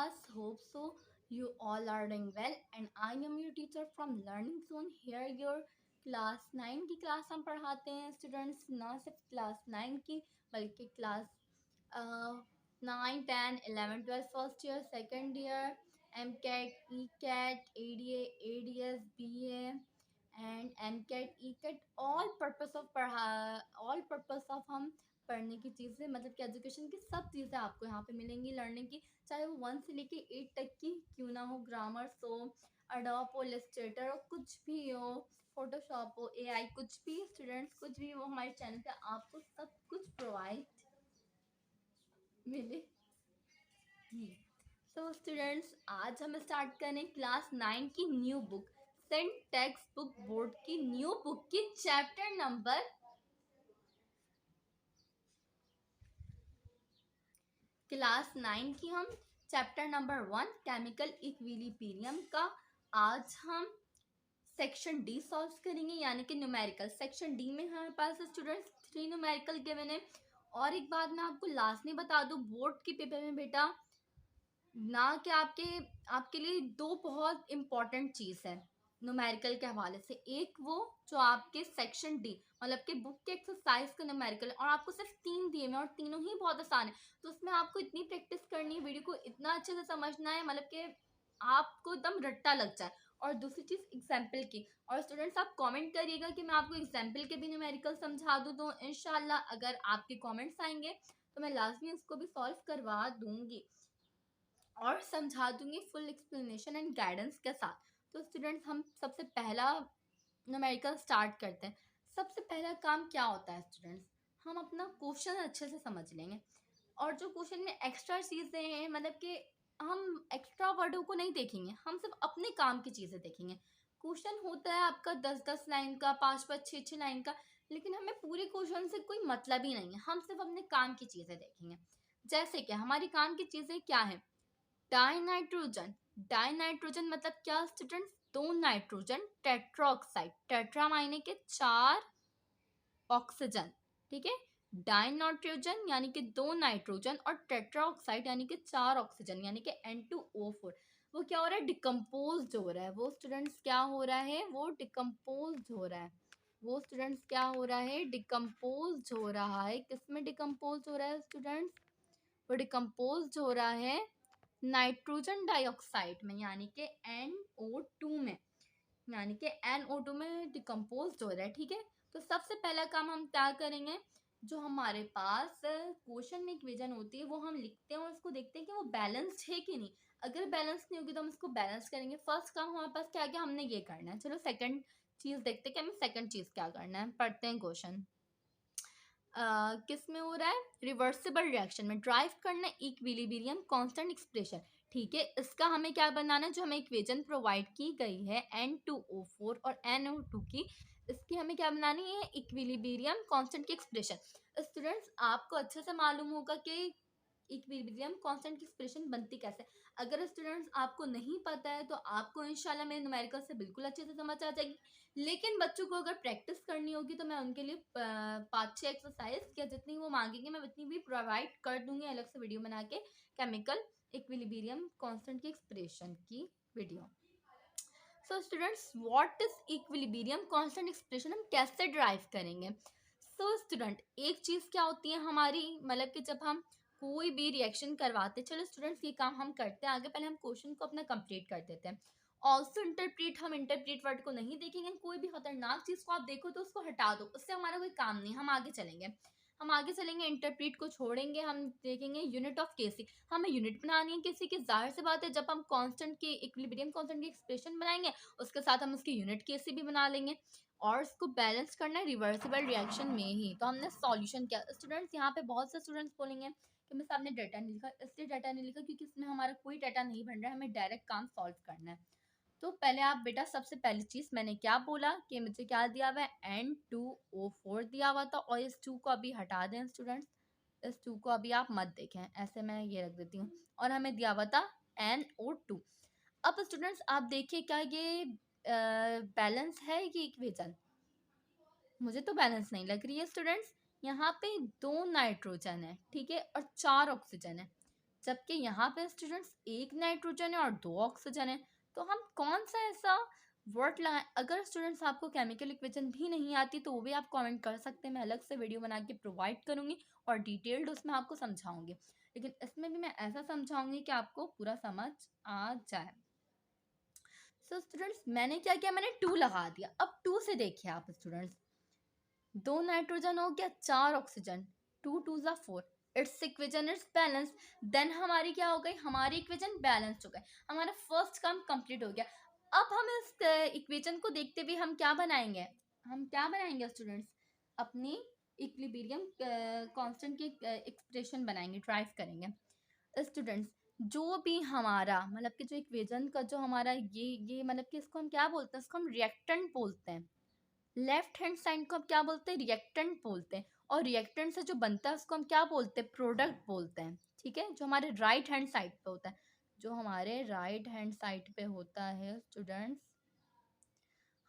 class. Hope so. You all are doing well, and I am your teacher from Learning Zone. Here, your class 9 की class हम पढ़ाते हैं students, ना सिर्फ class 9 की बल्कि class 9, 10, 11, 12 first year, second year, MCAT, ECAT, A D S, B and MCAT, ECAT, all purpose of हम पढ़ने की चीज़ें, मतलब कि एजुकेशन की सब चीज़ें आपको यहाँ पे मिलेंगी लर्निंग की, चाहे वो 1 से लेके 8 तक की क्यों ना हो, ग्रामर्स हो, अडोब हो, इलस्ट्रेटर हो, कुछ भी हो, फोटोशॉप हो, एआई, कुछ भी स्टूडेंट्स, कुछ भी वो हमारे चैनल पे आपको सब कुछ प्रोवाइड मिले। सो स्टूडेंट्स, आज हम स्टार्ट करें क्लास 9 की न्यू बुक, सेंट टेक्स्ट बुक बोर्ड की न्यू बुक की चैप्टर नंबर क्लास 9 की हम चैप्टर नंबर 1 केमिकल इक्विलिब्रियम का आज हम सेक्शन डी सॉल्व करेंगे, यानी कि न्यूमेरिकल। सेक्शन डी में हमारे पास स्टूडेंट्स 3 न्यूमेरिकल गिवन है। और एक बात मैं आपको लास्ट में बता दूं, बोर्ड के पेपर में बेटा ना कि आपके लिए 2 बहुत इंपॉर्टेंट चीज़ है न्यूमेरिकल के हवाले से। एक वो जो आपके सेक्शन डी मतलब कि बुक के एक्सरसाइज का न्यूमेरिकल है, और आपको सिर्फ 3 दिए हैं और तीनों ही बहुत आसान है। तो उसमें आपको इतनी प्रैक्टिस करनी है, वीडियो को इतना अच्छे से समझना है, मतलब कि आपको एकदम रट्टा लग जाए। और दूसरी चीज़ एग्जाम्पल की, और स्टूडेंट्स आप कमेंट करिएगा कि मैं आपको एग्जाम्पल के भी न्यूमेरिकल समझा दूँ, तो इंशाल्लाह अगर आपके कमेंट्स आएंगे तो मैं लाजमी उसको भी सॉल्व करवा दूंगी और समझा दूंगी फुल एक्सप्लेनेशन एंड गाइडेंस के साथ। तो स्टूडेंट्स, हम सबसे पहला न्यूमेरिकल स्टार्ट करते हैं। सबसे पहला काम क्या होता है स्टूडेंट्स, हम अपना क्वेश्चन अच्छे से समझ लेंगे, और जो क्वेश्चन में एक्स्ट्रा चीज़ें हैं, मतलब कि हम एक्स्ट्रा वर्डों को नहीं देखेंगे, हम सिर्फ अपने काम की चीज़ें देखेंगे। क्वेश्चन होता है आपका 10-10 लाइन का, 5-5, 6-6 लाइन का, लेकिन हमें पूरे क्वेश्चन से कोई मतलब ही नहीं है, हम सिर्फ अपने काम की चीज़ें देखेंगे। जैसे कि हमारी काम की चीज़ें क्या है, डाइनाइट्रोजन। डाइनाइट्रोजन मतलब क्या स्टूडेंट्स, 2 नाइट्रोजन टेट्राऑक्साइड, टेट्रा मायने के 4 ऑक्सीजन, ठीक है। डाइनाइट्रोजन यानी कि 2 नाइट्रोजन और टेट्राऑक्साइड यानी कि 4 ऑक्सीजन, यानी कि N2O4। वो क्या हो रहा है, डिकम्पोज हो रहा है। वो स्टूडेंट्स क्या हो रहा है, वो डिकम्पोज हो रहा है। वो स्टूडेंट्स क्या हो रहा है, डिकम्पोज हो रहा है। किसमें डिकम्पोज हो रहा है स्टूडेंट्स, वो डिकम्पोज हो रहा है नाइट्रोजन डाइऑक्साइड में, यानी कि NO2 में, यानी कि NO2 में डिकम्पोज हो रहा है, ठीक है। तो सबसे पहला काम हम क्या करेंगे, जो हमारे पास क्वेश्चन में इक्वेशन होती है वो हम लिखते हैं और उसको देखते हैं कि वो बैलेंस्ड है कि नहीं। अगर बैलेंस नहीं होगी तो हम इसको बैलेंस करेंगे। फर्स्ट काम हमारे पास क्या क्या हमने ये करना है। चलो सेकंड चीज़ देखते हैं कि हमें सेकंड चीज़ क्या करना है। पढ़ते हैं क्वेश्चन। किस में हो रहा है, रिवर्सिबल रिएक्शन में ड्राइव करना इक्विलिब्रियम कांस्टेंट एक्सप्रेशन, ठीक है। इसका हमें क्या बनाना है, जो हमें इक्वेशन प्रोवाइड की गई है N2O4 और NO2 की, इसकी हमें क्या बनानी है, इक्विलिब्रियम कांस्टेंट की एक्सप्रेशन। स्टूडेंट्स, आपको अच्छे से मालूम होगा कि इक्विलिब्रियम कांस्टेंट की एक्सप्रेशन बनती कैसे। अगर स्टूडेंट्स आपको नहीं पता है तो आपको इंशाल्लाह मेरे न्यूमेरिकल से बिल्कुल अच्छे से समझ आ जाएगी, लेकिन बच्चों को अगर प्रैक्टिस करनी होगी तो मैं उनके लिए 5-6 एक्सरसाइज या जितनी वो मांगेंगे मैं उतनी भी प्रोवाइड कर दूंगी, अलग से वीडियो बना के, केमिकल इक्विलिब्रियम कांस्टेंट की एक्सप्रेशन की video. So students, what is equilibrium constant expression, हम कैसे ड्राइव करेंगे। सो स्टूडेंट, एक चीज़ क्या होती है हमारी, मतलब कि जब हम कोई भी रिएक्शन करवाते, चलो स्टूडेंट्स ये काम हम करते हैं आगे, पहले हम क्वेश्चन को अपना कंप्लीट कर देते हैं। ऑल्सो इंटरप्रीट, हम इंटरप्रीट वर्ड को नहीं देखेंगे। कोई भी खतरनाक चीज़ को आप देखो तो उसको हटा दो, उससे हमारा कोई काम नहीं, हम आगे चलेंगे। हम आगे चलेंगे, इंटरप्रीट को छोड़ेंगे, हम देखेंगे यूनिट ऑफ केसी। हमें यूनिट बनानी है किसी की, जाहिर सी बात है जब हम कांस्टेंट की इक्विलिब्रियम कांस्टेंट की एक्सप्रेशन बनाएंगे उसके साथ हम उसकी यूनिट केसी भी बना लेंगे, और इसको बैलेंस करना है रिवर्सिबल रिएक्शन में ही। तो हमने सॉल्यूशन किया। स्टूडेंट्स, यहाँ पे बहुत से स्टूडेंट्स बोलेंगे कि मैं सामने डाटा नहीं लिखा, इसलिए डाटा नहीं लिखा क्योंकि इसमें हमारा कोई डाटा नहीं बन रहा है, हमें डायरेक्ट काम सॉल्व करना है। तो पहले आप बेटा, सबसे पहली चीज़ मैंने क्या बोला कि मुझे क्या दिया हुआ है, N2O4 दिया हुआ था, और इस 2 को अभी हटा दें स्टूडेंट्स, इस 2 को अभी आप मत देखें, ऐसे मैं ये रख देती हूँ, और हमें दिया हुआ था NO2। अब स्टूडेंट्स आप देखिए, क्या ये बैलेंस है ये इक्वेशन, मुझे तो बैलेंस नहीं लग रही है स्टूडेंट्स। यहाँ पे 2 नाइट्रोजन है, ठीक है, और 4 ऑक्सीजन है। जबकि यहाँ पे स्टूडेंट्स एक नाइट्रोजन है और दो ऑक्सीजन है। तो हम कौन सा ऐसा वर्ड लगाएं? अगर स्टूडेंट्स आपको केमिकल इक्वेशन भी नहीं आती तो वो भी आप कमेंट कर सकते हैं, मैं अलग से वीडियो बना के प्रोवाइड करूँगी और डिटेल्ड उसमें आपको समझाऊंगी, लेकिन इसमें भी मैं ऐसा समझाऊंगी कि आपको पूरा समझ आ जाए। सो स्टूडेंट्स मैंने क्या किया, मैंने 2 लगा दिया। अब 2 से देखिए आप स्टूडेंट्स, 2 नाइट्रोजन हो गया, 4 ऑक्सीजन, 2 2 जा 4, its equation is balance. Then हमारी क्या हो गई, हमारी इक्वेशन बैलेंस्ड हो गई, हमारा फर्स्ट काम कंप्लीट हो गया। अब हम इस इक्वेशन को देखते हुए हम क्या बनाएंगे, हम क्या बनाएंगे स्टूडेंट्स, अपनी इक्विलिब्रियम कांस्टेंट की एक्सप्रेशन बनाएंगे, ड्राइव करेंगे। स्टूडेंट्स जो भी हमारा मतलब कि जो इक्वेशन का जो हमारा ये मतलब कि इसको हम क्या बोलते हैं, इसको हम रिएक्टेंट बोलते हैं। लेफ्ट हैंड साइड को हम क्या बोलते हैं, रिएक्टेंट बोलते हैं। और रिएक्टेंट से जो बनता है उसको हम क्या बोलते हैं, प्रोडक्ट बोलते हैं। ठीक है, जो हमारे राइट हैंड साइड पे होता है, जो हमारे राइट हैंड साइड पे होता है स्टूडेंट्स,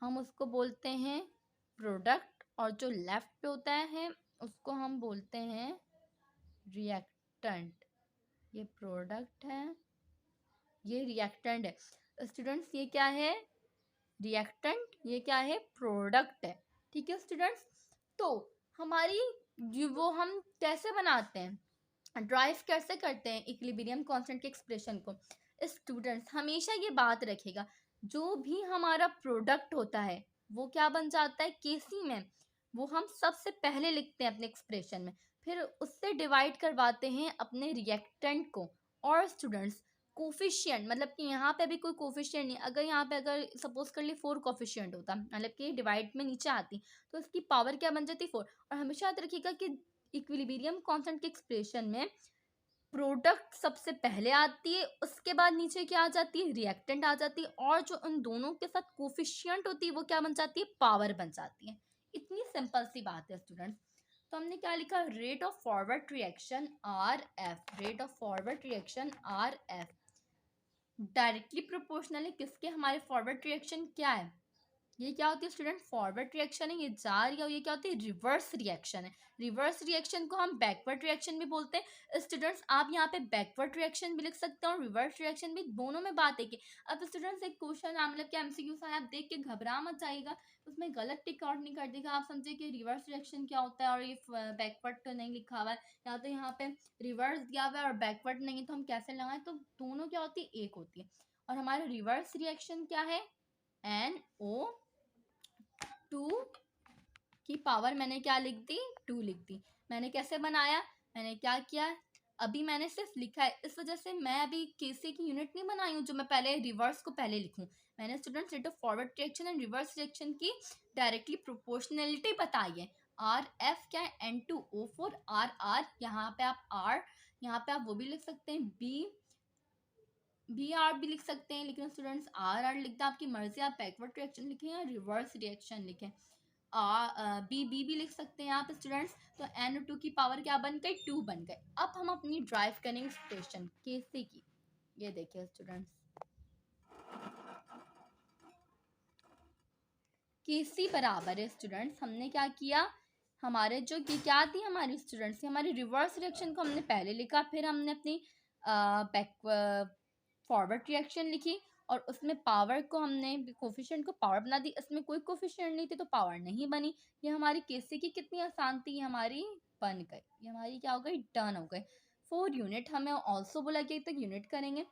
हम उसको बोलते हैं प्रोडक्ट, और जो लेफ्ट पे होता है उसको हम बोलते हैं रिएक्टेंट। ये प्रोडक्ट है, ये रिएक्टेंट है स्टूडेंट्स, ये क्या है, रिएक्टेंट, ये क्या है, प्रोडक्ट है। ठीक है स्टूडेंट्स, तो हमारी वो हम कैसे बनाते हैं, ड्राइव कैसे करते हैं इक्विलिब्रियम कांस्टेंट के एक्सप्रेशन को। स्टूडेंट्स हमेशा ये बात रखेगा, जो भी हमारा प्रोडक्ट होता है वो क्या बन जाता है, केसी में वो हम सबसे पहले लिखते हैं अपने एक्सप्रेशन में, फिर उससे डिवाइड करवाते हैं अपने रिएक्टेंट को। और स्टूडेंट्स कोफिशिएंट मतलब कि यहाँ पे अभी कोई कोफिशिएंट नहीं, अगर यहाँ पे अगर सपोज कर ली 4 कोफिशिएंट होता मतलब कि डिवाइड में नीचे आती, तो इसकी पावर क्या बन जाती 4। और हमेशा याद रखिएगा कि इक्विलिब्रियम कांस्टेंट के एक्सप्रेशन में प्रोडक्ट सबसे पहले आती है, उसके बाद नीचे क्या आ जाती है, रिएक्टेंट आ जाती है, और जो उन दोनों के साथ कोफिशिएंट होती है वो क्या बन जाती है, पावर बन जाती है। इतनी सिंपल सी बात है स्टूडेंट्स। तो हमने क्या लिखा, rate of forward reaction R F, rate of forward reaction R F directly proportional है किसके, हमारे फॉरवर्ड रिएक्शन क्या है, ये क्या होती है स्टूडेंट, फॉरवर्ड रिएक्शन है, ये जा रही है। और ये क्या होती है, रिवर्स रिएक्शन है। रिवर्स रिएक्शन को हम बैकवर्ड रिएक्शन भी बोलते हैं। स्टूडेंट्स आप यहाँ पे बैकवर्ड रिएक्शन भी लिख सकते हो और रिवर्स रिएक्शन भी, दोनों में बात है कि अब स्टूडेंट्स एक क्वेश्चन मतलब कि एमसीक्यू सा है, आप देख के घबरा मत जाइएगा, उसमें गलत टिक आउट नहीं कर देगा, आप समझे कि रिवर्स रिएक्शन क्या होता है और ये बैकवर्ड तो नहीं लिखा हुआ है, या तो यहाँ पे रिवर्स दिया हुआ है और बैकवर्ड नहीं है, तो हम कैसे लगाएं, तो दोनों क्या होती है, एक होती है। और हमारा रिवर्स रिएक्शन क्या है, NO 2 की पावर मैंने क्या लिख दी, 2 लिख दी। मैंने कैसे बनाया, मैंने क्या किया, अभी मैंने सिर्फ लिखा है, इस वजह से मैं अभी केसी की यूनिट नहीं बनाई हूँ जो मैं पहले रिवर्स को पहले लिखूं। मैंने students rate of forward reaction and reverse reaction की डायरेक्टली प्रोपोर्शनलिटी बताई है। आर एफ क्या है, N2O4 आर आर, यहाँ पे आप आर, यहाँ पे आप वो भी लिख सकते हैं बी आर भी लिख सकते हैं, लेकिन स्टूडेंट्स आर आर लिखते हैं आपकी मर्जी, आप बैकवर्ड रिएक्शन लिखें या रिवर्स रिएक्शन लिखें। बी बी भी लिख सकते हैं आप स्टूडेंट्स। तो NO2 की पावर क्या बन गई, 2 बन गए। अब हम अपनी ड्राइव करेंगे एक्सप्रेशन कैसे की, ये देखिए स्टूडेंट्स, केसी बराबर है स्टूडेंट्स, हमने क्या किया, हमारे जो ये क्या थी हमारी स्टूडेंट्स, हमारी रिवर्स रिएक्शन को हमने पहले लिखा, फिर हमने अपनी बैक फॉरवर्ड रिएक्शन लिखी, और उसमें पावर को हमने कोफिशिएंट को पावर बना दी, इसमें कोई कोफिशिएंट नहीं थी तो पावर नहीं बनी। ये हमारी केसी की कितनी आसान थी, ये हमारी बन गई, ये हमारी क्या हो गई, डन हो गई। 4 यूनिट हमें ऑल्सो बोला गया तक यूनिट करेंगे।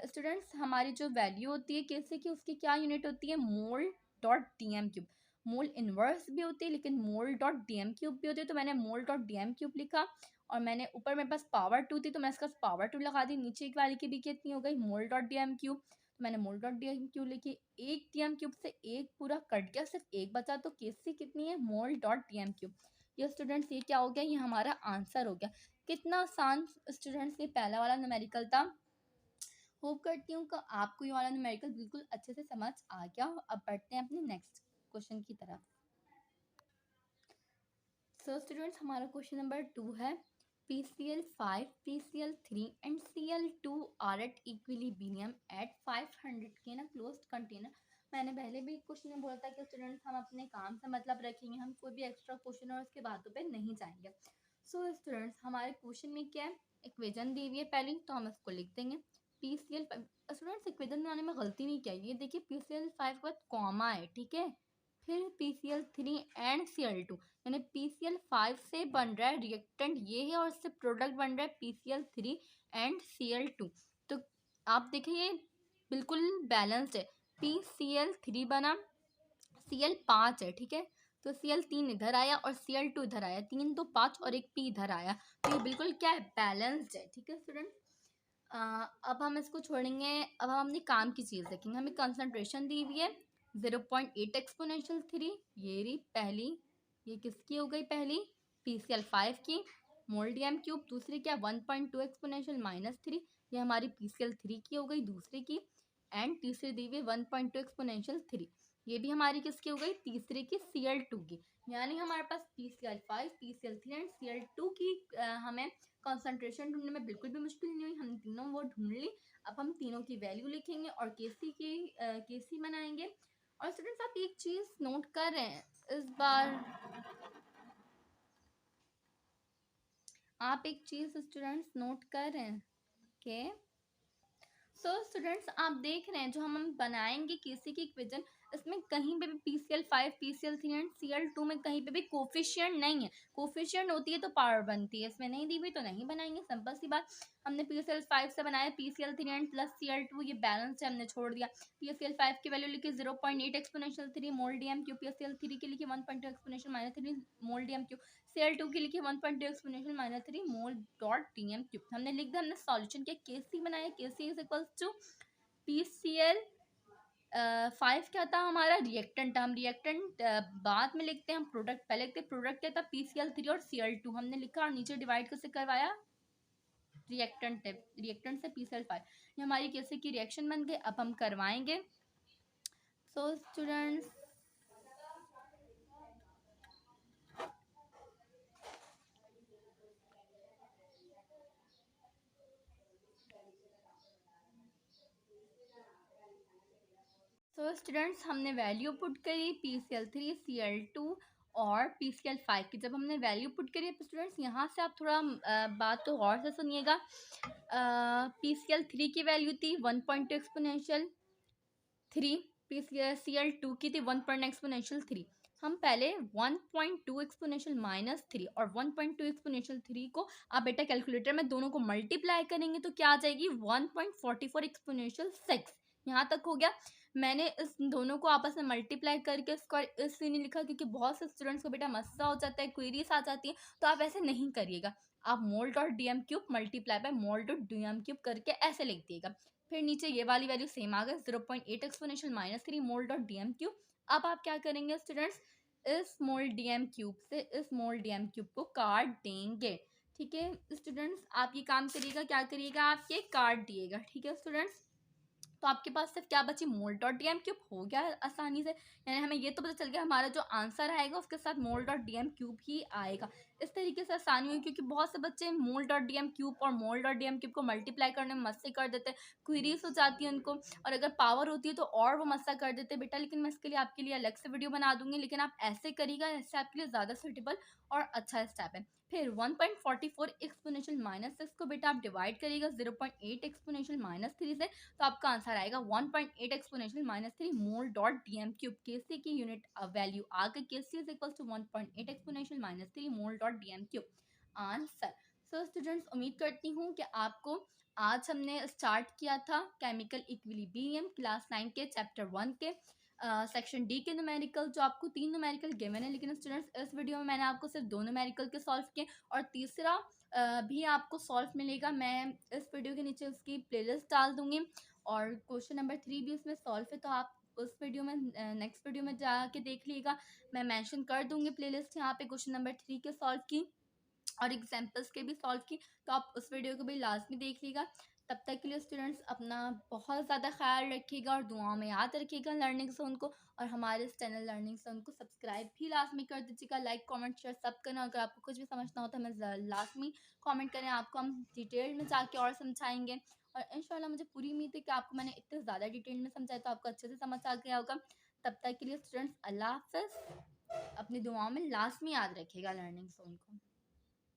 स्टूडेंट्स हमारी जो वैल्यू होती है केसी की, उसकी क्या यूनिट होती है, mole dot D M cube. Mole inverse भी होती है लेकिन mole dot D M cube भी होती है, तो मैंने mole dot D M cube लिखा, और मैंने ऊपर मेरे पास पावर 2 थी तो मैं इसका पावर 2 लगा दी, नीचे की वाली की भी कितनी हो गई, मोल डॉट डी एम क्यूब, तो मैंने mole dot D M cube लिखी, एक डी एम क्यूब से एक पूरा कट गया, सिर्फ एक बचा, तो केसी कितनी है, mole dot D M cube. ये स्टूडेंट्स ये क्या हो गया, ये हमारा आंसर हो गया। कितना आसान स्टूडेंट्स ये पहला वाला न्यूमेरिकल था। होप करती हूँ कि आपको ये वाला न्यूमेरिकल बिल्कुल अच्छे से समझ आ गया। अब बढ़ते हैं अपने नेक्स्ट क्वेश्चन की तरफ। सो स्टूडेंट्स हमारा क्वेश्चन नंबर 2 है, PCl5, PCl3 and Cl2 are at equilibrium at 500 के ना क्लोज्ड कंटेनर। मैंने पहले भी क्वेश्चन में बोला था कि स्टूडेंट्स हम अपने काम से मतलब रखेंगे, हम कोई भी एक्स्ट्रा क्वेश्चन और उसके बातों पे नहीं जाएंगे। सो स्टूडेंट्स हमारे क्वेश्चन में क्या है, इक्वेशन दी हुई है पहली, तो हम इसको लिख देंगे PCl। स्टूडेंट्स इक्वेशन बनाने में गलती नहीं किया, ये देखिए PCl5 के बाद कॉमा है, ठीक है, फिर PCl3 एंड Cl2, यानी PCl5 से बन रहा है रिएक्टेंट ये है और इससे प्रोडक्ट बन रहा है PCl3 एंड Cl2। तो आप देखिए ये बिल्कुल बैलेंस्ड है, PCl3 बना, Cl5 है, ठीक है, तो Cl3 इधर आया और Cl2 इधर आया, 3 2 5 और एक P इधर आया, तो ये बिल्कुल क्या है, बैलेंस्ड है, ठीक है स्टूडेंट। अब हम इसको छोड़ेंगे, अब हम अपनी काम की चीज़ देखेंगे। हमें कंसंट्रेशन दी हुई है 0.8 एक्सपोनेंशियल 3, ये रही पहली, ये किसकी हो गई पहली, PCl5 की, मोल डीएम क्यूब। दूसरी क्या, 1.2 एक्सपोनेंशियल -3, ये हमारी PCl3 की हो गई दूसरी की। एंड तीसरी दी हुई 1.2 एक्सपोनेंशियल 3, ये भी हमारी किसकी हो गई, तीसरी की, Cl2 की। यानी हमारे पास PCl5, PCl3 एंड Cl2 की हमें कंसंट्रेशन ढूंढने में बिल्कुल भी मुश्किल नहीं हुई, हम तीनों वो ढूंढ ली। अब हम तीनों की वैल्यू लिखेंगे और केसी बनाएंगे। और स्टूडेंट्स आप एक चीज नोट कर रहे हैं इस बार, आप एक चीज स्टूडेंट्स नोट कर रहे हैं कि सो स्टूडेंट्स आप देख रहे हैं जो हम बनाएंगे केसी की इक्वेशन, इसमें कहीं पे भी PCl5, PCl3 एंड Cl2 में कहीं पे भी कोफिशिएंट नहीं है। कोफिशिएंट होती है तो पावर बनती है, इसमें नहीं दी हुई तो नहीं बनाएंगे, सिंपल सी बात। हमने PCl5 से बनाया PCl3 एंड प्लस Cl2, ये बैलेंस है, हमने छोड़ दिया। PCl5 की वैल्यू लिखी 0.8 एक्सपोनेंशियल 3 मोल डीएम क्यू, PCl3 के लिखी 1.2 एक्सपोनेंशियल -3 मोल डीएम क्यू, Cl2 के लिखिए 1.2 exponential -3 mole dot DM cube. हमने लिख दिया, हमने सॉल्यूशन किया, केसी बनाया, केसी इज इक्वल्स टू PCl 5 क्या था हमारा, रिएक्टेंट था, हम रिएक्टेंट बाद में लिखते हैं, हम प्रोडक्ट पहले लिखते हैं। प्रोडक्ट क्या था, PCl3 और Cl2 हमने लिखा और नीचे डिवाइड कैसे करवाया, रिएक्टेंट है, रिएक्टेंट से PCl5, ये हमारी केसी की रिएक्शन बन गई। अब हम करवाएंगे। सो स्टूडेंट्स हमने वैल्यू पुट करी PCl3, Cl2 और PCl5 की। जब हमने वैल्यू पुट करी तो स्टूडेंट्स यहाँ से आप थोड़ा बात तो गौर से सुनिएगा। PCl3 की वैल्यू थी 1.2 एक्सपोनेंशियल 3, Cl2 की थी 1.9 एक्सपोनेंशियल 3। हम पहले 1.2 एक्सपोनेंशियल -3 और 1.2 एक्सपोनेंशियल 3 को आप बेटा कैलकुलेटर में दोनों को मल्टीप्लाई करेंगे तो क्या आ जाएगी, 1.44 एक्सपोनेंशियल 6। यहाँ तक हो गया। मैंने इस दोनों को आपस में मल्टीप्लाई करके इसको इसलिए नहीं लिखा क्योंकि बहुत से स्टूडेंट्स को बेटा मसला हो जाता है, क्वेरीज आ जाती है, तो आप ऐसे नहीं करिएगा। आप mole dot DM cube multiply by mole dot DM cube करके ऐसे लिख दिएगा। फिर नीचे ये वाली वैल्यू सेम आ गई, 0.8 exponential -3 mole dot DM cube. अब आप क्या करेंगे स्टूडेंट्स, इस मोल डीएम क्यूब से इस मोल डीएम क्यूब को काट देंगे, ठीक है स्टूडेंट्स। आप ये काम करिएगा, क्या करिएगा, आप ये काट दिएगा, ठीक है स्टूडेंट्स। तो आपके पास सिर्फ क्या बची, मोल डॉट डीएम क्यूब, हो गया आसानी से। यानी हमें ये तो पता चल गया हमारा जो आंसर आएगा उसके साथ मोल डॉट डीएम क्यूब ही आएगा। इस तरीके से आसानी हुई क्योंकि बहुत से बच्चे मोल डॉट डीएम क्यूब और मोल डॉट डीएम क्यूब को मल्टीप्लाई करने में मस्ती कर देते हैं, क्वेरीज हो जाती है उनको, और अगर पावर होती है तो और वो मस्सा कर देते हैं बेटा। लेकिन मैं इसके लिए आपके लिए अलग से वीडियो बना दूंगी, लेकिन आप ऐसे करिएगा, ऐसे आपके लिए ज़्यादा सूटेबल और अच्छा स्टेप है। फिर 1.44 एक्सपोनेंशियल -6 को बेटा आप डिवाइड करिएगा 0.8 एक्सपोनेंशियल -3 से, तो आपका आंसर आएगा 1.8 exponential -3 mole dot DM cube. KC की यूनिट वैल्यू आ गई, KC is equals to 1.8 exponential -3 mole dot DM cube answer. So students उम्मीद करती हूँ कि आपको आज हमने स्टार्ट किया था केमिकल इक्विलिब्रियम क्लास 9 के चैप्टर 1 के सेक्शन डी के न्यूमेरिकल, जो आपको 3 न्यूमेरिकल गिवन है, लेकिन स्टूडेंट्स इस वीडियो में मैंने आपको सिर्फ 2 न्यूमेरिकल के सॉल्व किए और तीसरा भी आपको सॉल्व मिलेगा। मैं इस वीडियो के नीचे उसकी प्लेलिस्ट डाल दूंगी और क्वेश्चन नंबर 3 भी उसमें सॉल्व है, तो आप उस वीडियो में नेक्स्ट वीडियो में जाके देख लीजिएगा। मैं मेंशन कर दूंगी प्लेलिस्ट यहाँ पे क्वेश्चन नंबर 3 के सॉल्व की और एग्जाम्पल्स के भी सॉल्व की, तो आप उस वीडियो को भी लाजमी देख लीजिएगा। तब तक के लिए स्टूडेंट्स अपना बहुत ज़्यादा ख्याल रखिएगा और दुआओं में याद रखिएगा लर्निंग जोन को, और हमारे इस चैनल लर्निंग जोन को सब्सक्राइब भी लाजमी कर दीजिएगा। लाइक कमेंट शेयर सब करना। अगर आपको कुछ भी समझना हो तो हमें लाजमी कमेंट करें, आपको हम डिटेल में जाके और समझाएंगे। और इंशाल्लाह मुझे पूरी उम्मीद है कि आपको मैंने इतने ज़्यादा डिटेल में समझाया तो आपको अच्छे से समझ आ गया होगा। तब तक के लिए स्टूडेंट्स अल्लाह हाफ़िज़। अपनी दुआओं में लाजमी याद रखिएगा लर्निंग जोन को।